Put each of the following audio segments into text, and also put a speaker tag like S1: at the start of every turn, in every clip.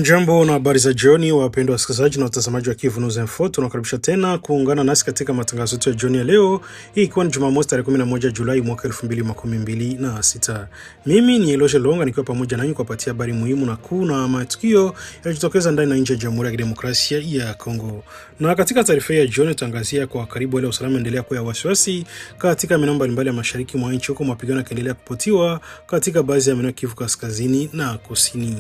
S1: Jambo na habari za jioni wapendwa wasikilizaji na watazamaji wa Kivu News Info. Tunakaribisha tena kuungana nasi katika matangazo yetu ya jioni ya leo. Hii ikiwa ni Jumamosi tarehe 11 Julai mwaka 2026. Mimi ni Eloge Longa nikiwa pamoja nanyi kupatia habari muhimu na kuu na matukio yaliyotokeza ndani na nje ya Jamhuri ya Kidemokrasia ya Kongo. Na katika taarifa ya jioni tutaangazia kwa karibu ile usalama endelea kuwa wasiwasi katika maeneo mbalimbali ya mashariki mwa nchi, huko mapigano yakiendelea kupotiwa katika baadhi ya maeneo Kivu Kaskazini na Kusini.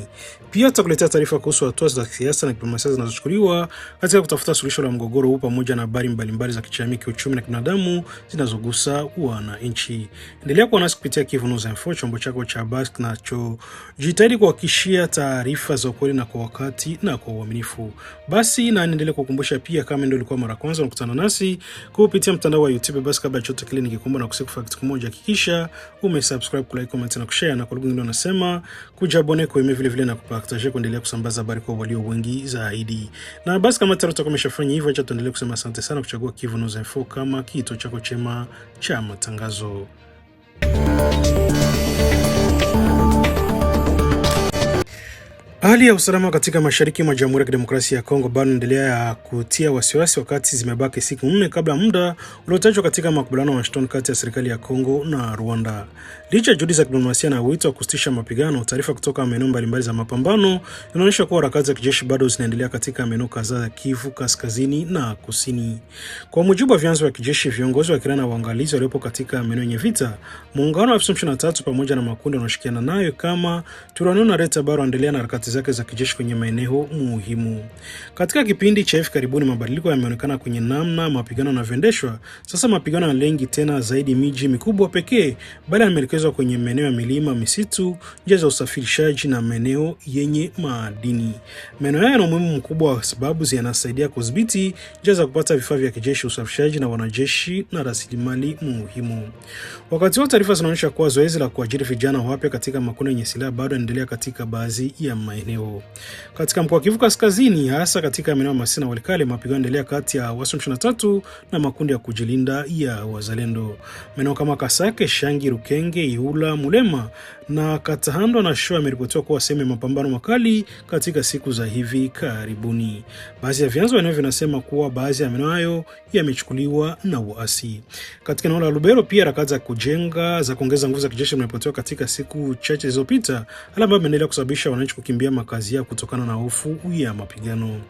S1: Pia tutakuletea taarifa kuhusu hatua za kisiasa na diplomasia zinazochukuliwa katika kutafuta suluhisho la mgogoro huu pamoja na habari mbalimbali za kijamii, kiuchumi na kibinadamu zinazogusa wananchi. Endelea kuwa nasi kupitia Kivu News Info, chombo chako cha habari kinachojitahidi kuhakikishia taarifa za ukweli na kwa wakati na kwa uaminifu. Basi na niendelee kukumbusha pia, kama ndio ulikuwa mara kwanza unakutana nasi kupitia mtandao wa YouTube, basi kabla ya chochote kile nikikumbuka na kusifu kitu kimoja, hakikisha umesubscribe, kulike, comment na kushare, na kwa lugha nyingine unasema kujabone kwa vile vile na kupartager kuendelea kusambaza habari kwa walio wengi zaidi. Na basi kama tayari utakuwa umeshafanya hivyo, acha tuendelee kusema asante sana kuchagua Kivu News Info kama kituo chako chema cha matangazo. Hali ya usalama katika mashariki mwa Jamhuri ya Kidemokrasia ya Kongo bado inaendelea kutia wasiwasi wakati zimebaki siku 4 kabla muda uliotajwa katika makubaliano ya Washington kati ya serikali ya Kongo na Rwanda. Licha juhudi za diplomasia na wito wa kusitisha mapigano, taarifa kutoka maeneo mbalimbali za mapambano inaonyesha kuwa harakati za kijeshi bado zinaendelea katika maeneo kadhaa ya Kivu Kaskazini na Kusini. Kwa mujibu wa vyanzo vya kijeshi, viongozi wa kirana na waangalizi waliopo katika maeneo yenye vita, muungano wa M23 pamoja na makundi yanayoshikiana nayo kama Twirwaneho na Red Tabara wanaendelea na harakati zake za kijeshi kwenye maeneo muhimu. Katika kipindi cha hivi karibuni, mabadiliko yameonekana kwenye namna mapigano yanavyoendeshwa. Sasa mapigano yanalengi tena zaidi miji mikubwa pekee, bali yameelekezwa kwenye maeneo ya milima, misitu, njia za usafirishaji na maeneo yenye madini. Maeneo haya yana umuhimu mkubwa kwa sababu yanasaidia kudhibiti njia za kupata vifaa vya kijeshi, usafirishaji na wanajeshi na rasilimali muhimu. Wakati huo, taarifa zinaonyesha kuwa zoezi la kuajiri vijana wapya katika makundi yenye silaha bado yanaendelea katika baadhi ya maeneo. Katika mkoa wa Kivu Kaskazini, hasa katika maeneo ya Masisi na Walikale, mapigano yanaendelea kati ya M23 na makundi ya kujilinda ya wazalendo. Maeneo kama Kasake, Shangi, Rukenge, Ihula, Mulema na Katahando na Shoa yameripotiwa kuwa sehemu ya mapambano makali katika siku za hivi karibuni. Baadhi ya vyanzo vinasema kuwa baadhi ya maeneo hayo yamechukuliwa na waasi. Katika eneo la Lubero pia harakati za kuongeza nguvu za kijeshi zimeripotiwa katika siku chache zilizopita, hali ambayo imeendelea kusababisha wananchi kukimbia makazi yao kutokana na hofu ya mapigano.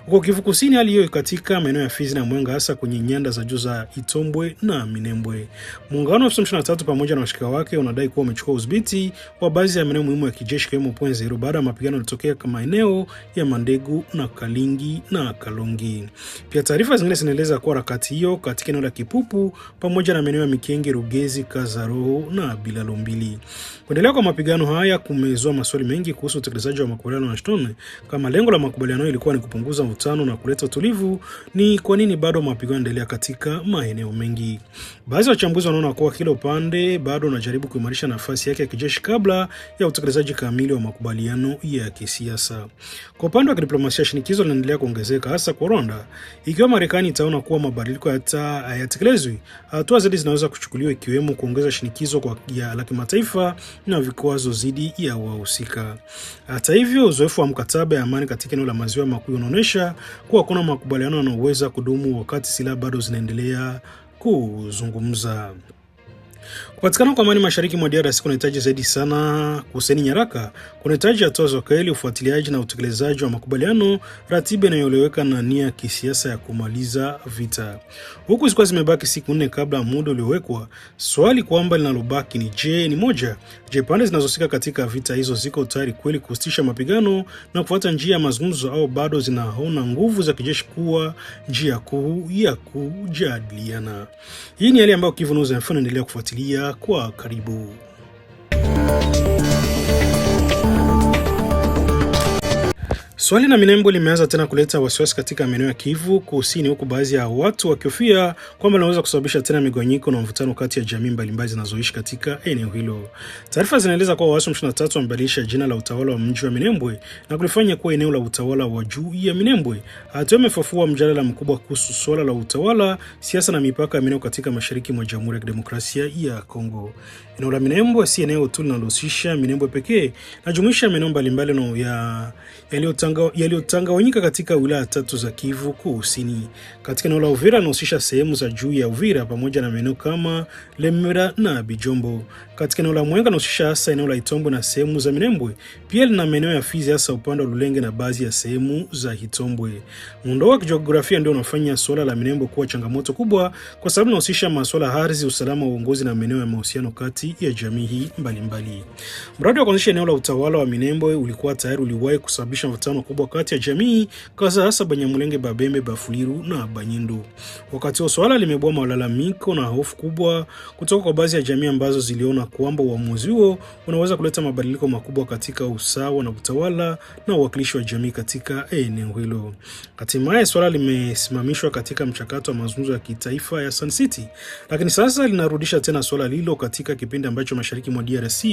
S1: Huko Kivu Kusini, hali hiyo katika maeneo ya Fizi na Mwenga, hasa kwenye nyanda za juu za Itombwe na Minembwe. Muungano wa M23 pamoja na washirika wake unadai kuwa umechukua udhibiti wa baadhi ya maeneo muhimu ya kijeshi kama Point Zero baada ya mapigano yaliyotokea kama maeneo ya Mandegu na Kalingi na Kalongi. Pia taarifa zingine zinaeleza kuwa harakati hiyo katika eneo la Kipupu pamoja na maeneo ya Mikenge, Rugezi, Kazaroho na Bilalo mbili. Kuendelea kwa mapigano haya kumezua maswali mengi kuhusu utekelezaji wa makubaliano ya Washington. Kama lengo la makubaliano ilikuwa ni kupunguza mvutano na kuleta utulivu, ni kwa nini bado mapigano yanaendelea katika maeneo mengi? Baadhi ya wachambuzi wanaona kuwa kila upande bado unajaribu kuimarisha nafasi yake ya kijeshi kabla ya utekelezaji kamili wa makubaliano ya kisiasa. Kwa upande wa diplomasia, shinikizo linaendelea kuongezeka hasa kwa Rwanda. Ikiwa Marekani itaona kuwa mabadiliko hayatekelezwi, hatua zaidi zinaweza kuchukuliwa, ikiwemo kuongeza shinikizo la kimataifa na vikwazo dhidi ya wahusika. Hata hivyo, uzoefu wa mkataba ya amani katika eneo la maziwa makuu unaonyesha kuwa kuna makubaliano yanayoweza kudumu wakati silaha bado zinaendelea kuzungumza. Kupatikana kwa amani mashariki mwa DRC kunahitaji zaidi sana kusaini nyaraka, kunahitaji hatua za kweli, ufuatiliaji na utekelezaji wa makubaliano, ratiba inayoeleweka na nia ya kisiasa ya kumaliza vita. Huku zilikuwa zimebaki siku 4 kabla muda uliowekwa, swali kwamba linalobaki ni je, pande zinazosika katika vita hizo ziko tayari kweli kusitisha mapigano na kufuata njia ya mazungumzo, au bado zinaona nguvu za kijeshi kuwa njia kuu ya kujadiliana? Hii ni hali ambayo Kivu News Info inaendelea kufuatilia kwa karibu. Swali la Minembwe limeanza tena kuleta wasiwasi katika maeneo ya Kivu Kusini, huku baadhi ya watu wakihofia kwamba linaweza kusababisha tena migawanyiko na mvutano kati ya jamii mbalimbali zinazoishi katika eneo hilo. Taarifa zinaeleza kuwa waasi 23 wamebadilisha jina la utawala wa mji wa Minembwe na kulifanya kuwa eneo la utawala wa juu ya Minembwe. Hatua imefufua mjadala mkubwa kuhusu swala la utawala, siasa na mipaka ya maeneo katika mashariki mwa Jamhuri ya Kidemokrasia ya Kongo. Eneo la Minembwe si eneo tu linalohusisha Minembwe pekee, linajumuisha maeneo mbalimbali yaliyotanganyika katika wilaya 3 za Kivu Kusini. Katika eneo la Uvira linahusisha sehemu za juu ya Uvira pamoja na maeneo kama Lemera na Bijombo. Katika eneo la Mwenga linahusisha hasa eneo la Itombwe na sehemu za Minembwe. Pia lina maeneo ya Fizi hasa upande wa Lulenge na baadhi ya sehemu za Itombwe. Muundo wa kijiografia ndio unafanya suala la Minembwe kuwa changamoto kubwa kwa sababu linahusisha masuala ya ardhi, usalama, uongozi na maeneo ya mahusiano kati ya jamii mbalimbali. Mradi wa kuanzisha eneo la utawala wa Minembwe ulikuwa tayari uliwahi kusababisha mvutano kubwa kati ya jamii kaza hasa Banyamulenge, Babembe, Bafuliru na Banyindu. Wakati huo swala limebua malalamiko na hofu kubwa kutoka kwa baadhi ya jamii ambazo ziliona kwamba uamuzi huo unaweza kuleta mabadiliko makubwa katika usawa na utawala na uwakilishi wa jamii katika eneo hilo. Hatimaye swala limesimamishwa katika mchakato wa mazungumzo ya kitaifa ya Sun City, lakini sasa linarudisha tena swala lilo katika kipindi ambacho mashariki mwa DRC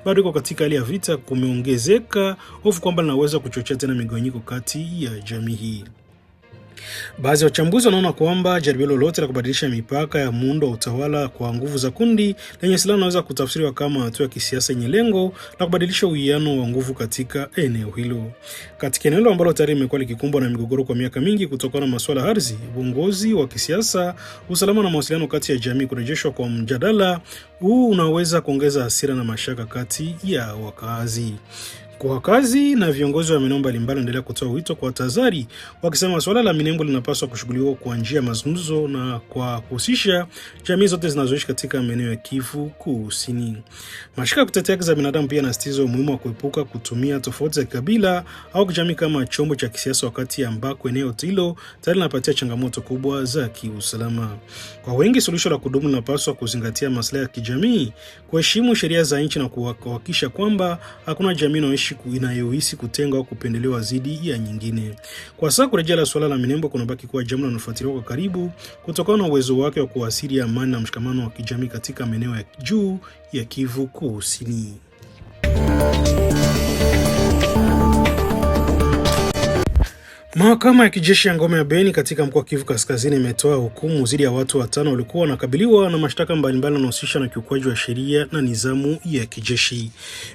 S1: bado iko katika hali ya vita. Kumeongezeka hofu kwamba linaweza kuchochea tena migawanyiko kati ya jamii hii. Baadhi ya wachambuzi wanaona kwamba jaribio lolote la kubadilisha mipaka ya muundo wa utawala kwa nguvu za kundi lenye silaha linaweza kutafsiriwa kama hatua ya kisiasa yenye lengo la kubadilisha uwiano wa nguvu katika eneo hilo. Katika eneo ambalo tayari limekuwa likikumbwa na migogoro kwa miaka mingi kutokana na masuala ya ardhi, uongozi wa kisiasa, usalama na mawasiliano kati ya jamii, kurejeshwa kwa mjadala huu unaweza kuongeza hasira na mashaka kati ya wakazi. Kwa wakazi na viongozi wa maeneo mbalimbali wanaendelea kutoa wito kwa tahadhari, wakisema swala la Minembwe linapaswa kushughuliwa kwa njia ya mazungumzo na kwa kuhusisha jamii zote zinazoishi katika maeneo ya Kivu Kusini. Mashirika ya kutetea haki za binadamu pia yanasisitiza umuhimu wa kuepuka kutumia tofauti za kabila au kijamii kama chombo cha kisiasa, wakati ambako eneo hilo tayari linapatia changamoto kubwa za kiusalama. Kwa wengi, suluhisho la kudumu linapaswa kuzingatia maslahi ya kijamii, kuheshimu sheria za nchi na kuhakikisha kwamba hakuna jamii inayohisi kutengwa au kupendelewa dhidi ya nyingine. Kwa sasa kurejea la swala la Minembwe kunabaki kuwa jambo linalofuatiliwa kwa karibu kutokana na uwezo wake wa kuasili amani na mshikamano wa kijamii katika maeneo ya juu ya Kivu Kusini. Mahakama ya kijeshi ya ngome ya Beni katika mkoa wa Kivu Kaskazini imetoa hukumu dhidi ya watu 5 walikuwa wanakabiliwa na mashtaka mbalimbali yanayohusisha na kiukwaji wa sheria na nizamu ya kijeshi.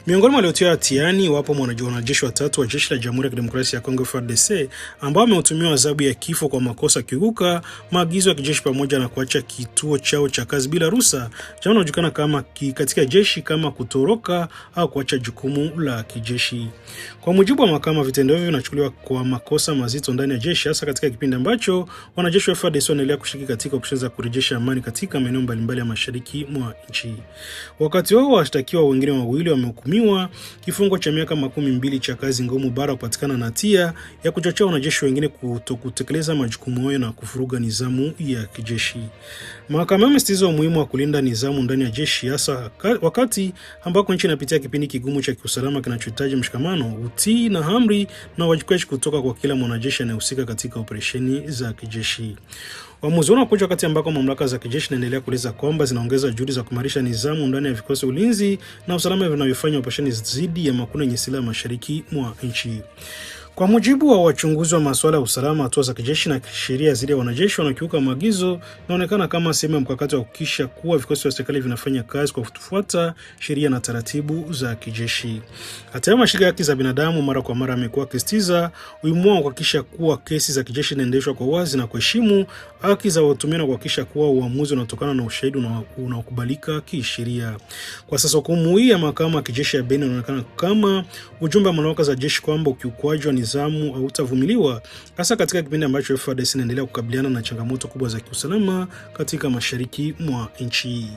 S1: Miongoni mwa waliotiwa hatiani wapo wanajeshi 3 wa jeshi la Jamhuri ya Kidemokrasia ya Kongo FARDC ambao wamehukumiwa adhabu ya kifo kwa makosa kiuka maagizo ya kijeshi pamoja na kuacha kituo chao cha kazi bila ruhusa, jambo linalojulikana kama katika jeshi kama kutoroka au kuacha jukumu la kijeshi. Kwa mujibu wa mahakama, vitendo hivyo vinachukuliwa kwa makosa mazito ndani ya jeshi, hasa katika kipindi ambacho wanajeshi wa FARDC wanaendelea kushiriki katika operesheni za kurejesha amani katika maeneo mbalimbali ya mashariki mwa nchi. Wakati wao washtakiwa wengine wawili wamehukumiwa kifungo cha miaka 12 cha kazi ngumu baada ya kupatikana na hatia ya kuchochea wanajeshi wengine kutekeleza majukumu yao na kufuruga nizamu ya kijeshi. Mahakama imesisitiza umuhimu wa kulinda nizamu ndani ya jeshi, hasa wakati ambako nchi inapitia kipindi kigumu cha kiusalama kinachohitaji mshikamano, utii na amri na uwajibikaji kutoka kwa kila mwanajeshi anayehusika katika operesheni za kijeshi. Uamuzi unakuja wakati ambako mamlaka za kijeshi zinaendelea kueleza kwamba zinaongeza juhudi za kuimarisha nizamu ndani ya vikosi ulinzi na usalama vinavyofanya operesheni dhidi ya makundi yenye silaha mashariki mwa nchi. Kwa mujibu wa wachunguzi wa masuala ya usalama, hatua za kijeshi na sheria dhidi ya wanajeshi wanakiuka maagizo inaonekana kama sehemu ya mkakati wa kuhakikisha kuwa vikosi vya serikali vinafanya kazi kwa kufuata sheria na taratibu za kijeshi. Hata hivyo, mashirika ya haki za binadamu mara kwa mara yamekuwa yakisisitiza umuhimu wa kuhakikisha kuwa kesi za kijeshi zinaendeshwa kwa wazi na kuheshimu haki za watuhumiwa na kuhakikisha kuwa uamuzi unatokana na ushahidi unaokubalika kisheria. Kwa sasa hukumu hii ya mahakama ya kijeshi ya Beni inaonekana kama ujumbe wa mamlaka za jeshi kwamba ukiukwaji wa nizamu hautavumiliwa, hasa katika kipindi ambacho FARDC inaendelea kukabiliana na changamoto kubwa za kiusalama katika mashariki mwa nchi.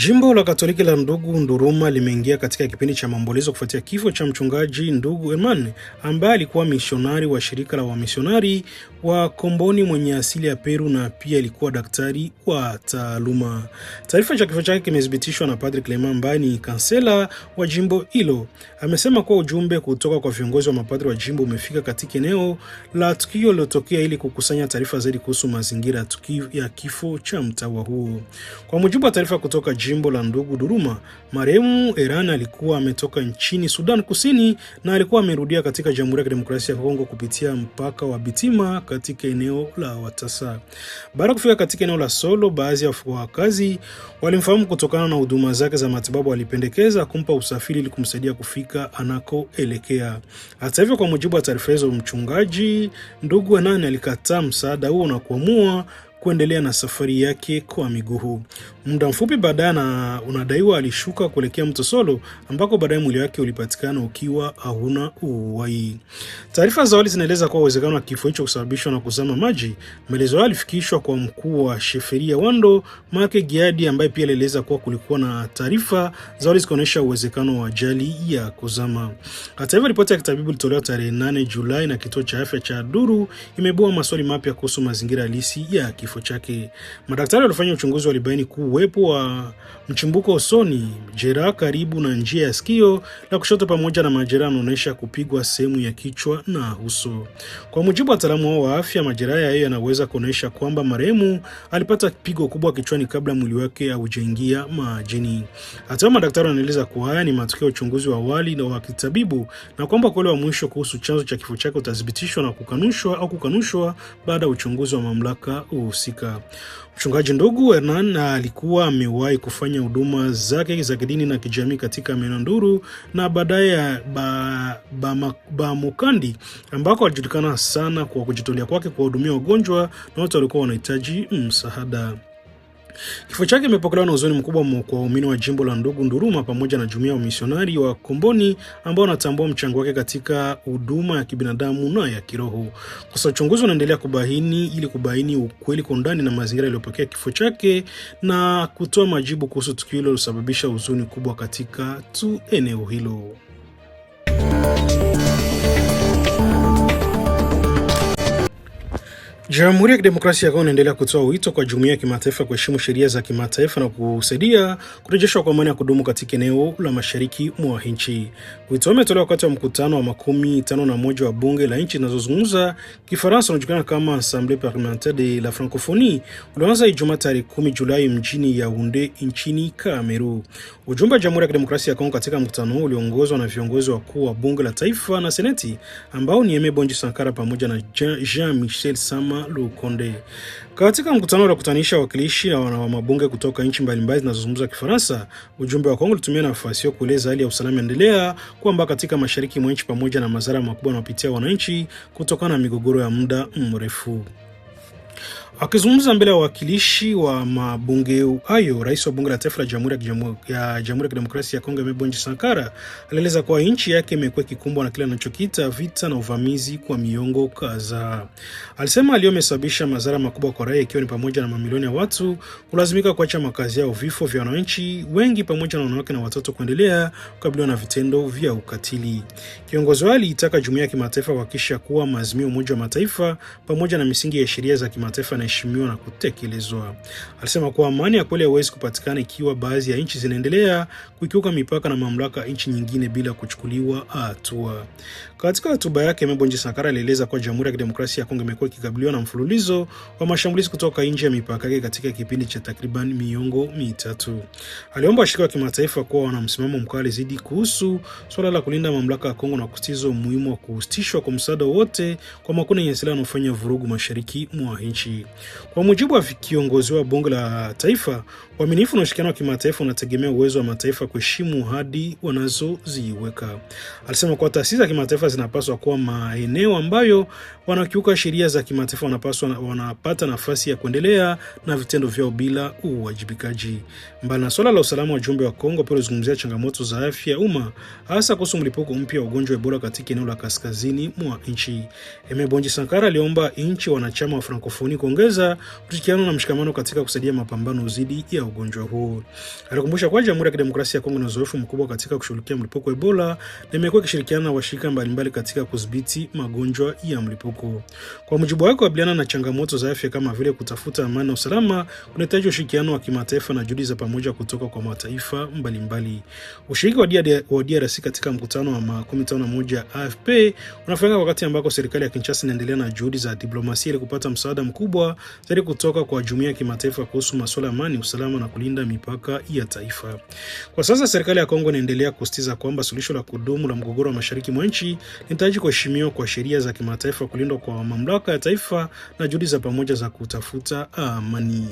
S1: Jimbo la Katoliki la Ndugu Nduruma limeingia katika kipindi cha maombolezo kufuatia kifo cha mchungaji Ndugu Herman ambaye alikuwa misionari wa shirika la wamisionari wa Komboni mwenye asili ya Peru na pia alikuwa daktari wa taaluma. Taarifa ya kifo chake kimethibitishwa na Padre Clement ambaye ni kansela wa jimbo hilo. Amesema kuwa ujumbe kutoka kwa viongozi wa mapadri wa jimbo umefika katika eneo la tukio lilotokea ili kukusanya taarifa zaidi kuhusu mazingira ya tukio ya kifo cha mtawa huo. Kwa mujibu wa taarifa kutoka jimbo la Ndugu Duruma, marehemu Herman alikuwa ametoka nchini Sudan Kusini na alikuwa amerudia katika Jamhuri ya Kidemokrasia ya Kongo kupitia mpaka wa Bitima katika eneo la Watasa. Baada ya kufika katika eneo la Solo, baadhi ya wakazi walimfahamu kutokana na huduma zake za matibabu, walipendekeza kumpa usafiri ili kumsaidia kufika anakoelekea. Hata hivyo, kwa mujibu wa taarifa hizo, mchungaji Ndugu Herman alikataa msaada huo na kuamua kuendelea na safari yake kwa miguu. Muda mfupi baadaye unadaiwa alishuka kuelekea mto Solo ambako baadaye mwili wake ulipatikana ukiwa hauna uhai. Taarifa za awali zinaeleza kuwa uwezekano wa kifo hicho kusababishwa na kuzama maji. Maelezo hayo yalifikishwa kwa mkuu wa sheferia Wando Make Giadi ambaye pia alieleza kuwa kulikuwa na taarifa za awali zikionyesha uwezekano wa ajali ya kuzama. Hata hivyo, ripoti ya kitabibu ilitolewa tarehe 8 Julai na kituo cha afya cha Duru imeibua maswali mapya kuhusu mazingira halisi ya kifo chake. Madaktari walifanya uchunguzi walibaini uwepo wa mchimbuko usoni, jeraha karibu na njia ya sikio la kushoto pamoja na majeraha yanaonyesha kupigwa sehemu ya kichwa na uso. Kwa mujibu wa wataalamu wa afya, majeraha hayo yanaweza kuonyesha kwamba marehemu alipata pigo kubwa kichwani kabla mwili wake haujaingia majini. Hata madaktari wanaeleza kuwa haya ni matokeo ya uchunguzi wa awali na wa kitabibu na kwamba ukweli wa mwisho kuhusu chanzo cha kifo chake utathibitishwa na kukanushwa baada ya uchunguzi wa mamlaka husika. Mchungaji Ndugu Herman alikuwa amewahi kufanya huduma zake za kidini na kijamii katika Menanduru na baadaye Bamukandi ambako alijulikana sana kwa kujitolea kwake kuwahudumia wagonjwa na watu walikuwa wanahitaji msaada. Kifo chake kimepokelewa na huzuni mkubwa kwa waumini wa jimbo la Ndugu Nduruma pamoja na jumuiya ya wamisionari wa Komboni ambao wanatambua mchango wake katika huduma ya kibinadamu na ya kiroho. Kwa uchunguzi unaendelea kubaini ukweli kwa ndani na mazingira yaliyopokea kifo chake na kutoa majibu kuhusu tukio hilo lilosababisha huzuni kubwa katika eneo hilo. Jamhuri ya Kidemokrasia ya Kongo inaendelea kutoa wito kwa jumuiya ya kimataifa kuheshimu sheria za kimataifa na kusaidia kurejeshwa kwa amani ya kudumu katika eneo la mashariki mwa nchi. Wito umetolewa wakati wa mkutano wa 51 wa bunge la nchi zinazozungumza Kifaransa unaojulikana kama Assemblée Parlementaire de la Francophonie ulioanza Ijumaa tarehe 10 Julai mjini Yaounde nchini Kamerun. Ujumbe wa Jamhuri ya Kidemokrasia ya Kongo katika mkutano huo uliongozwa na viongozi wakuu wa bunge la taifa na seneti ambao ni Aimé Bonji Sankara pamoja na Jean-Michel Sama Lukonde. Katika mkutano wa kutanisha wakilishi wa mabunge kutoka nchi mbalimbali zinazozungumza Kifaransa, ujumbe wa Kongo ulitumia nafasi hiyo kueleza hali ya usalama endelea kwamba katika mashariki mwa nchi pamoja na madhara makubwa yanayopitia wananchi kutokana na migogoro ya muda mrefu. Akizungumza mbele ya wawakilishi wa mabunge hayo, rais wa bunge la taifa la Jamhuri ya Kidemokrasia ya Kongo Aimé Bonji Sankara alieleza kuwa nchi yake imekuwa ikikumbwa na kile anachokiita vita na uvamizi kwa miongo kadhaa. Alisema hali imesababisha madhara makubwa kwa raia, ikiwa ni pamoja na mamilioni ya watu kulazimika kuacha makazi yao, vifo vya wananchi wengi pamoja na wanawake na watoto kuendelea kukabiliwa na vitendo vya ukatili. Kiongozi wao alitaka jumuiya ya kimataifa kuhakikisha kuwa maazimio ya Umoja wa Mataifa pamoja na misingi ya sheria za kimataifa yanaheshimiwa na kutekelezwa. Alisema kuwa amani ya kweli haiwezi kupatikana ikiwa baadhi ya nchi zinaendelea kukiuka mipaka na mamlaka nchi nyingine bila kuchukuliwa hatua. Katika hotuba yake, Aimé Bonji Sankara alieleza kuwa Jamhuri ya Kidemokrasia ya Kongo imekuwa ikikabiliwa na mfululizo wa mashambulizi kutoka nje ya mipaka yake katika kipindi cha takriban miongo mitatu. Aliomba washirika wa kimataifa kuwa wana msimamo mkali zaidi kuhusu swala la kulinda mamlaka ya Kongo na kusisitiza umuhimu wa kusitishwa kwa msaada wote kwa makundi yenye silaha yanayofanya vurugu mashariki mwa nchi. Kwa mujibu wa kiongozi wa bunge la taifa, uaminifu na ushirikiano wa kimataifa unategemea uwezo wa mataifa kuheshimu ahadi wanazoziweka. Alisema kuwa taasisi za kimataifa zinapaswa kuwa maeneo ambayo wanakiuka sheria za kimataifa wanapata nafasi ya kuendelea na vitendo vyao bila uwajibikaji. Mbali na swala la usalama, wajumbe wa Kongo pia walizungumzia changamoto za afya ya umma, hasa kuhusu mlipuko mpya wa ugonjwa wa Ebola katika eneo la kaskazini mwa nchi. Aimé Bonji Sankara aliomba nchi wanachama wa Francophonie kuongeza ushirikiano na mshikamano katika kusaidia mapambano dhidi ya ugonjwa huu. Alikumbusha kwa Jamhuri ya Kidemokrasia ya Kongo ina uzoefu mkubwa katika kushughulikia mlipuko wa Ebola na imekuwa ikishirikiana na washirika mbalimbali katika kudhibiti magonjwa ya mlipuko. Kwa mujibu wake, kukabiliana na changamoto za afya kama vile kutafuta amani na usalama kunahitaji ushirikiano wa kimataifa na juhudi za pamoja kutoka kwa mataifa mbalimbali. Ushiriki wa DRC katika mkutano wa 11 AFP unafanyika wakati ambako serikali ya Kinshasa inaendelea na juhudi za diplomasia ili kupata msaada mkubwa zaidi kutoka kwa jumuiya ya kimataifa kuhusu masuala ya amani, usalama na kulinda mipaka ya taifa. Kwa sasa serikali ya Kongo inaendelea kusisitiza kwamba suluhisho la kudumu la mgogoro wa mashariki mwa nchi linahitaji kuheshimiwa kwa sheria za kimataifa, kulindwa kwa mamlaka ya taifa na juhudi za pamoja za kutafuta amani.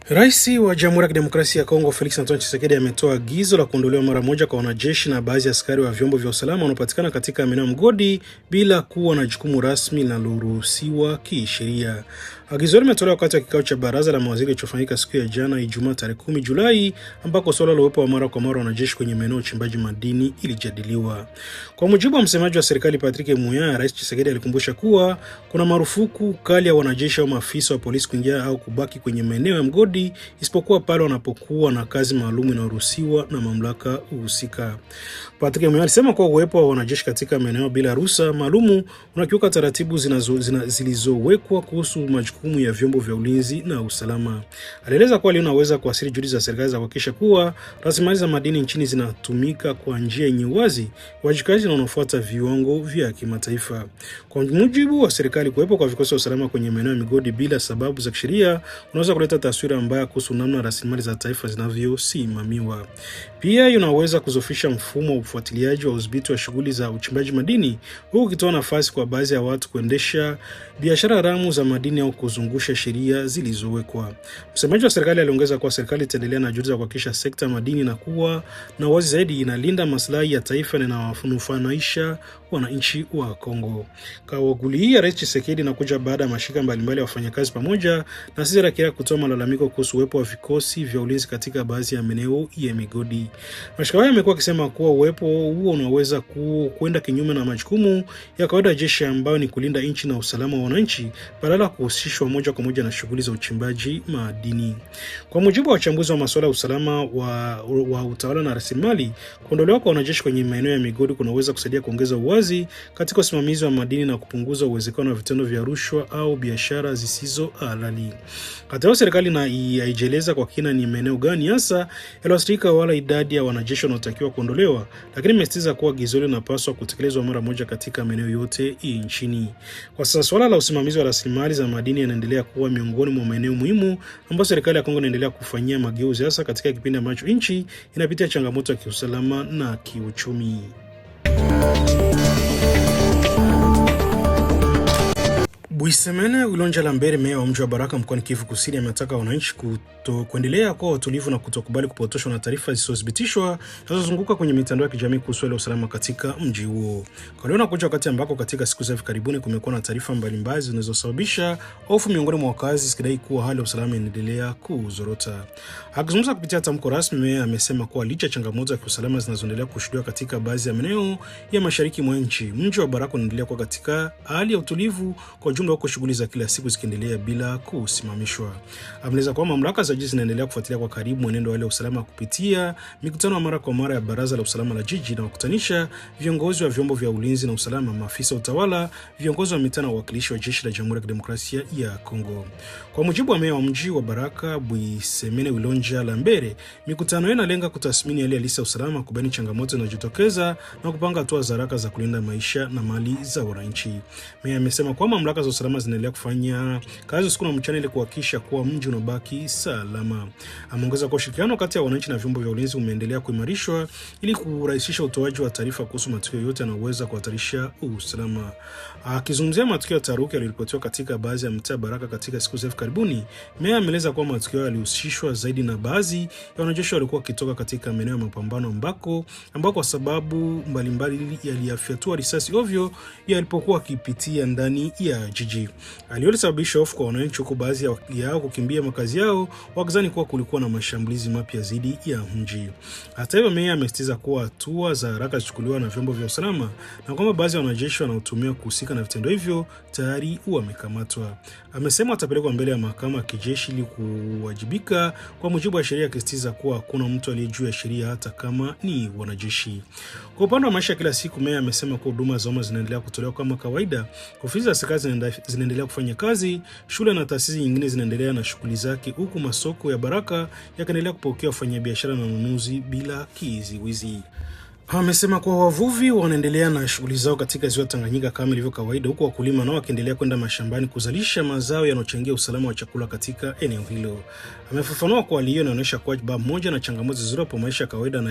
S1: Rais wa Jamhuri ya Kidemokrasia ya Kongo Felix Antoine Tshisekedi ametoa agizo la kuondolewa mara moja kwa wanajeshi na baadhi ya askari wa vyombo vya usalama wanaopatikana katika maeneo ya mgodi bila kuwa na jukumu rasmi linaloruhusiwa kisheria. Agizo limetolewa wakati wa kikao cha baraza la mawaziri kilichofanyika siku ya jana Ijumaa tarehe 10 Julai, ambako swala la uwepo wa mara kwa mara wanajeshi kwenye maeneo ya uchimbaji madini ilijadiliwa. Kwa mujibu wa msemaji wa serikali Patrick Muyaya, Rais Tshisekedi alikumbusha kuwa kuna marufuku kali ya wanajeshi au maafisa wa polisi kuingia au kubaki kwenye maeneo ya mgodi isipokuwa pale wanapokuwa na kazi maalum inayoruhusiwa na mamlaka husika. Patrick Muyaya alisema kuwa uwepo wa wanajeshi katika maeneo bila ruhusa maalum unakiuka taratibu zilizowekwa kuhusu majukumu ya vyombo vya ulinzi na usalama. Alieleza kuwa linaweza kuathiri juhudi za serikali za kuhakikisha kuwa rasilimali za madini nchini zinatumika kwa njia yenye uwazi, uwajibikaji na unaofuata viwango vya kimataifa. Kwa mujibu wa serikali, kuwepo kwa vikosi vya usalama kwenye maeneo ya migodi bila sababu za kisheria unaweza kuleta taswira mbaya kuhusu namna rasilimali za taifa zinavyosimamiwa. Pia inaweza kuzofisha mfumo wa ufuatiliaji wa udhibiti wa shughuli za uchimbaji madini, huku ukitoa nafasi kwa baadhi ya watu kuendesha biashara haramu za madini au kuzungusha sheria zilizowekwa. Msemaji wa serikali aliongeza kuwa serikali itaendelea na juhudi za kuhakikisha sekta ya madini na kuwa na wazi zaidi, inalinda maslahi ya taifa na inawanufaisha wananchi wa Kongo. Kauli hii ya Rais Tshisekedi inakuja baada ya mashirika mbalimbali ya wafanyakazi pamoja na sisi raia kutoa malalamiko kuhusu uwepo wa vikosi vya ulinzi katika baadhi ya maeneo ya migodi. Mashirika haya yamekuwa yakisema kuwa uwepo huo unaweza kwenda kinyume na majukumu ya kawaida ya jeshi ambayo ni kulinda nchi na usalama wa wananchi badala ya kuhusishwa moja kwa moja na shughuli za uchimbaji madini. Kwa mujibu wa wachambuzi wa masuala ya usalama wa utawala na rasilimali, kuondolewa kwa wanajeshi kwenye maeneo ya migodi kunaweza kusaidia kuongeza uwazi katika usimamizi wa madini na kupunguza uwezekano wa vitendo vya rushwa au biashara zisizo halali. Hata hivyo, serikali haijaeleza kwa kina ni maeneo gani hasa yaliyoathirika wala idadi ya wanajeshi wanaotakiwa kuondolewa, lakini imesisitiza kuwa agizo hilo linapaswa kutekelezwa mara moja katika maeneo yote nchini. Kwa sasa swala la usimamizi wa rasilimali za madini yanaendelea kuwa miongoni mwa maeneo muhimu ambayo serikali ya Kongo inaendelea kufanyia mageuzi, hasa katika kipindi ambacho nchi inapitia changamoto ya kiusalama na kiuchumi. Bwisemene Wilonja Lambere, meya wa mji wa Baraka mkoani Kivu Kusini, ametaka wananchi kuendelea kuwa watulivu na kutokubali kupotoshwa na taarifa zisizothibitishwa zinazozunguka kwenye mitandao ya kijamii kuhusu hali ya usalama katika mji huo. Kwa leo nakuja wakati ambako katika siku za hivi karibuni kumekuwa na taarifa mbalimbali zinazosababisha hofu miongoni mwa wakazi zikidai kuwa hali ya usalama inaendelea kuzorota. Akizungumza kupitia tamko rasmi, meya amesema kuwa licha changamoto za kiusalama zinazoendelea kushuhudiwa katika baadhi ya maeneo ya mashariki mwa nchi, mji wa Baraka unaendelea kuwa katika hali ya utulivu kwa jumla, huko shughuli za kila siku zikiendelea bila kusimamishwa. Ameeleza kwamba mamlaka za jiji zinaendelea kufuatilia kwa karibu mwenendo wa hali ya usalama kupitia mikutano ya mara kwa mara ya baraza la usalama la jiji na kukutanisha viongozi wa vyombo vya ulinzi na usalama, maafisa wa utawala, viongozi wa mitaa na wawakilishi wa jeshi la Jamhuri ya Kidemokrasia ya Kongo. Kwa mujibu wa meya wa mji wa Baraka Bwisemene Wilonja Lambere, mikutano hiyo inalenga kutathmini hali halisi ya usalama, kubaini changamoto zinazojitokeza na kupanga hatua za haraka za kulinda maisha na mali za wananchi. Meya amesema kwamba mamlaka za usalama zinaendelea kufanya kazi usiku na mchana ili kuhakikisha kuwa mji unabaki salama. Ameongeza kwa ushirikiano kati ya wananchi na vyombo vya ulinzi umeendelea kuimarishwa ili kurahisisha utoaji wa taarifa kuhusu matukio yote yanayoweza kuhatarisha usalama. Akizungumzia matukio ya taharuki yaliyoripotiwa katika baadhi ya mitaa Baraka katika siku za hivi karibuni, meya ameeleza kuwa matukio yalihusishwa zaidi na baadhi ya wanajeshi walikuwa wakitoka katika maeneo ya mapambano ambako kwa sababu mbalimbali yaliyafyatua risasi ovyo yalipokuwa wakipitia ndani ya jiji jiji. Hali hiyo ilisababisha hofu kwa wananchi, huku baadhi yao kukimbia makazi yao wakizani kuwa kulikuwa na mashambulizi mapya dhidi ya mji. Hata hivyo, meya amesisitiza kuwa hatua za haraka zichukuliwa na vyombo vya usalama na kwamba baadhi ya wanajeshi wanaotumiwa kuhusika na vitendo hivyo tayari wamekamatwa. Amesema atapelekwa mbele ya mahakama ya kijeshi ili kuwajibika kwa mujibu wa sheria, akisisitiza kuwa hakuna mtu aliye juu ya sheria hata kama ni wanajeshi. Kwa upande wa maisha kila siku, meya amesema kuwa huduma za umma zinaendelea kutolewa kama kawaida. Ofisi za serikali zinaendelea kufanya kazi, shule na taasisi nyingine zinaendelea na shughuli zake, huku masoko ya Baraka yakaendelea kupokea wafanyabiashara na wanunuzi bila kizuizi. Amesema kuwa wavuvi wanaendelea na shughuli zao katika ziwa Tanganyika kama ilivyo kawaida, huku wakulima nao wakiendelea kwenda mashambani kuzalisha mazao yanayochangia usalama wa chakula katika eneo hilo. Amefafanua kuwa hali hiyo inaonyesha kuwa pamoja na changamoto zilizopo, maisha ya kawaida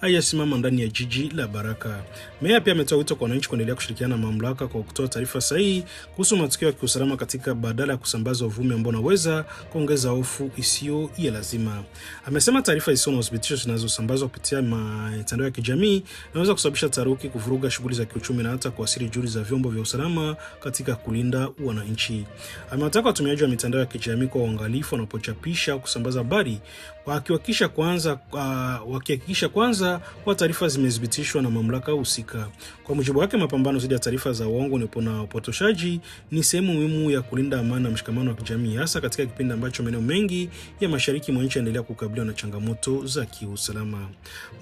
S1: hayasimama ndani ya jiji la Baraka. Meya pia ametoa wito kwa wananchi kuendelea kushirikiana na mamlaka kwa kutoa taarifa sahihi kuhusu matukio ya kiusalama katika badala ya kusambaza uvumi ambao unaweza kuongeza hofu isiyo ya lazima. Amesema taarifa zisizo na uthibitisho zinazosambazwa kupitia mitandao ya kijamii inaweza kusababisha taharuki, kuvuruga shughuli za kiuchumi na hata kuathiri juhudi za vyombo vya usalama katika kulinda wananchi. Amewataka watumiaji wa mitandao ya kijamii kwa uangalifu wanapochapisha au kusambaza habari, wakihakikisha kwanza kwa taarifa zimethibitishwa na mamlaka husika. Kwa mujibu wake, mapambano dhidi ya taarifa za uongo na upotoshaji ni sehemu muhimu ya kulinda amani na mshikamano wa kijamii, hasa katika kipindi ambacho maeneo mengi ya mashariki mwa nchi yanaendelea kukabiliwa na changamoto za kiusalama.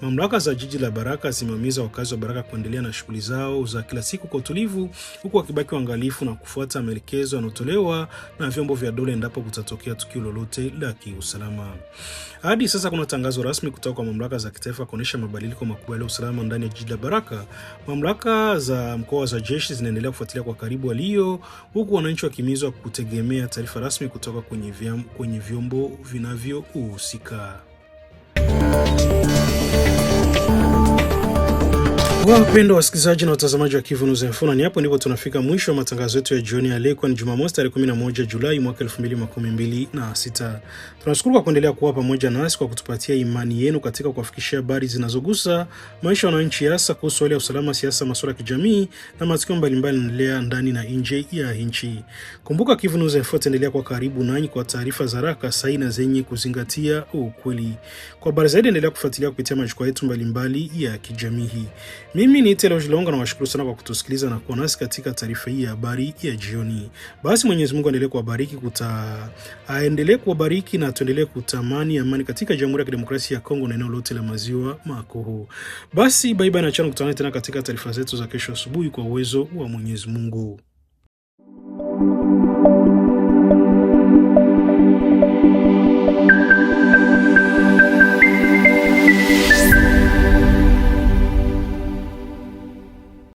S1: Mamlaka za jiji la Baraka zimehimiza wakazi wa Baraka kuendelea na shughuli zao za kila siku kwa utulivu, huku wakibaki waangalifu na kufuata maelekezo yanayotolewa na vyombo vya dola endapo kutatokea tukio lolote la kiusalama. Hadi sasa kuna tangazo rasmi kutoka kwa mamlaka za kitaifa kuonyesha mabadiliko makubwa ya usalama ndani ya jiji la Baraka. Mamlaka za mkoa za jeshi zinaendelea kufuatilia kwa karibu hali hiyo, huku wananchi wakihimizwa kutegemea taarifa rasmi kutoka kwenye vyombo vinavyohusika. Wapendwa wasikilizaji na watazamaji wa Kivu News Info, ni hapo ndipo tunafika mwisho wa matangazo yetu ya jioni ya leo, kwa Jumamosi tarehe 11 Julai mwaka 2026. Tunashukuru kwa kuendelea kuwa pamoja nasi kwa kutupatia imani yenu katika kuwafikishia habari zinazogusa maisha ya wananchi, hasa kuhusu hali ya usalama, siasa, masuala ya kijamii na matukio mbalimbali yanaendelea ndani na nje ya nchi. Kumbuka Kivu News Info endelea kwa karibu nanyi kwa taarifa za haraka, sahihi na zenye kuzingatia ukweli. Kwa habari zaidi endelea kufuatilia kupitia majukwaa yetu mbalimbali ya kijamii. Mimi ni Telo Jilonga na washukuru sana kwa kutusikiliza na kuwa nasi katika taarifa hii ya habari ya jioni. Basi Mwenyezi Mungu aendelee kuwabariki na tuendelee kutamani amani katika Jamhuri ya Kidemokrasia ya Kongo na eneo lote la maziwa makuu. Basi bye bye na chana, kutana tena katika taarifa zetu za kesho asubuhi kwa uwezo wa Mwenyezi Mungu.